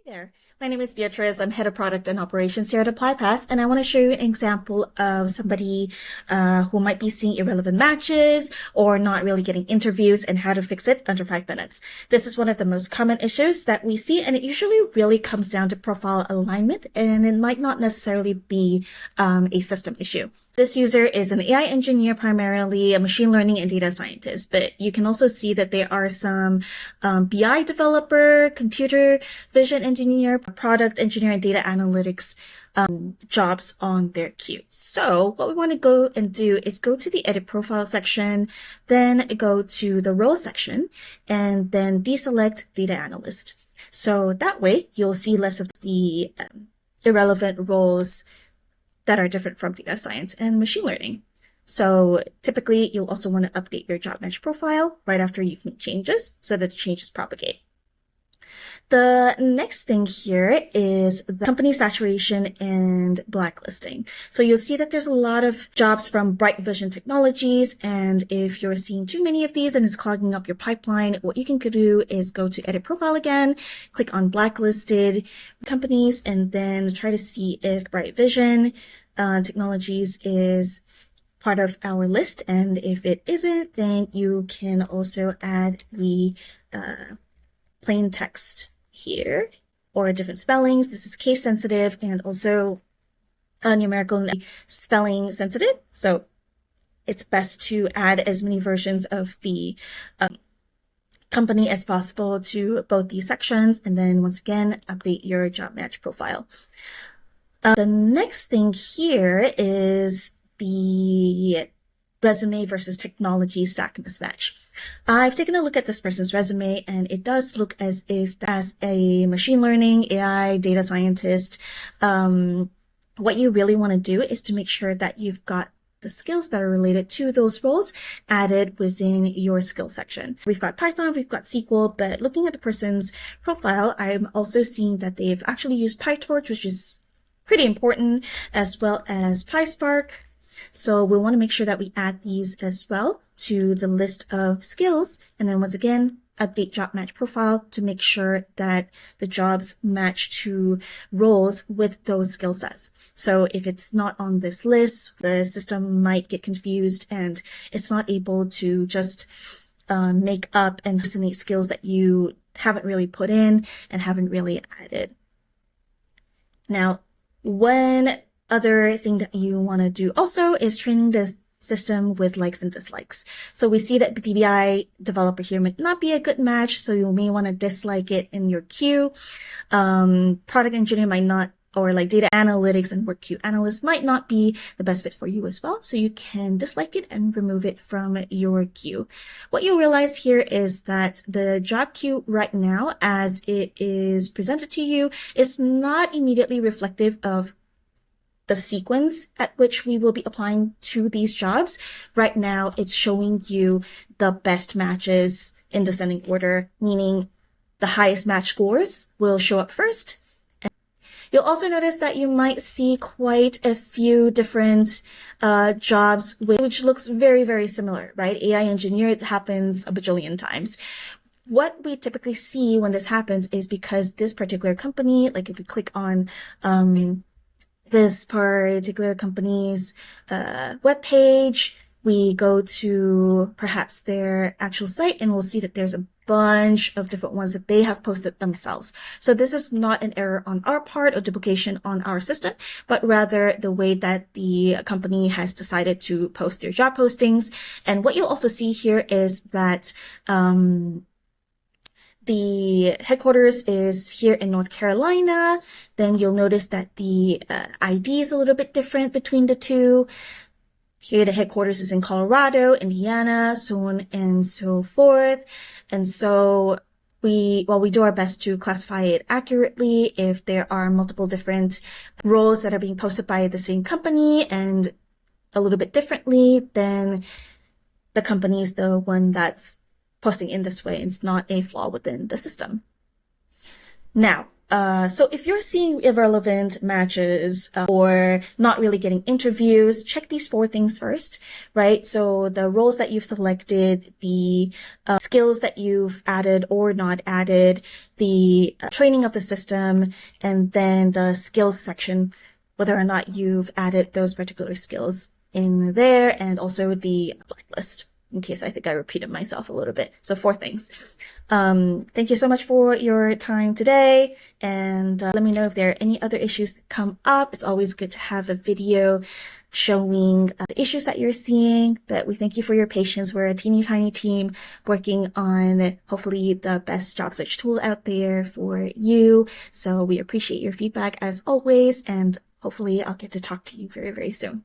There. My name is Beatrice. I'm head of product and operations here at ApplyPass, and I want to show you an example of somebody who might be seeing irrelevant matches or not really getting interviews and how to fix it under 5 minutes. This is one of the most common issues that we see, and it usually really comes down to profile alignment, and it might not necessarily be a system issue. This user is an AI engineer, primarily a machine learning and data scientist, but you can also see that there are some BI developer, computer vision engineer, product engineer, and data analytics jobs on their queue. So what we want to go and do is go to the edit profile section, then go to the role section, and then deselect data analyst. So that way you'll see less of the irrelevant roles that are different from data science and machine learning. So typically you'll also want to update your job match profile right after you've made changes so that the changes propagate. The next thing here is the company saturation and blacklisting. So you'll see that there's a lot of jobs from Bright Vision Technologies, and if you're seeing too many of these and it's clogging up your pipeline, what you can do is go to edit profile again, click on blacklisted companies, and then try to see if Bright Vision Technologies is part of our list. And if it isn't, then you can also add the plain text here or different spellings. This is case sensitive and also numerical spelling sensitive. So it's best to add as many versions of the company as possible to both these sections. And then once again, update your job match profile. The next thing here is the resume versus technology stack mismatch. I've taken a look at this person's resume, and it does look as if as a machine learning, AI, data scientist, what you really want to do is to make sure that you've got the skills that are related to those roles added within your skill section. We've got Python, we've got SQL, but looking at the person's profile, I'm also seeing that they've actually used PyTorch, which is pretty important, as well as PySpark. So we want to make sure that we add these as well to the list of skills. And then once again, update job match profile to make sure that the jobs match to roles with those skill sets. So if it's not on this list, the system might get confused and it's not able to just make up and hallucinate skills that you haven't really put in and haven't really added. Now, one other thing that you want to do also is training this system with likes and dislikes. So we see that the BI developer here might not be a good match, so you may want to dislike it in your queue. Product engineer might not, or like data analytics and work queue analyst might not be the best fit for you as well. So you can dislike it and remove it from your queue. What you'll realize here is that the job queue right now, as it is presented to you, is not immediately reflective of the sequence at which we will be applying to these jobs. Right now, it's showing you the best matches in descending order, meaning the highest match scores will show up first. And you'll also notice that you might see quite a few different jobs, which looks very, very similar, right? AI engineer, it happens a bajillion times. What we typically see when this happens is because this particular company, like if we click on this particular company's web page, we go to perhaps their actual site, and we'll see that there's a bunch of different ones that they have posted themselves. So this is not an error on our part or duplication on our system, but rather the way that the company has decided to post their job postings. And what you'll also see here is that the headquarters is here in North Carolina. Then you'll notice that the ID is a little bit different between the two. Here the headquarters is in Colorado, Indiana, so on and so forth. And so we do our best to classify it accurately. If there are multiple different roles that are being posted by the same company and a little bit differently, then the company is the one that's posting in this way. It's not a flaw within the system. Now, So if you're seeing irrelevant matches or not really getting interviews, check these 4 things first, right? So the roles that you've selected, the skills that you've added or not added, the training of the system, and then the skills section, whether or not you've added those particular skills in there, and also the blacklist, in case I think I repeated myself a little bit. So 4 things. Thank you so much for your time today, and let me know if there are any other issues that come up. It's always good to have a video showing the issues that you're seeing, but we thank you for your patience. We're a teeny tiny team working on hopefully the best job search tool out there for you. So we appreciate your feedback as always, and hopefully I'll get to talk to you very, very soon.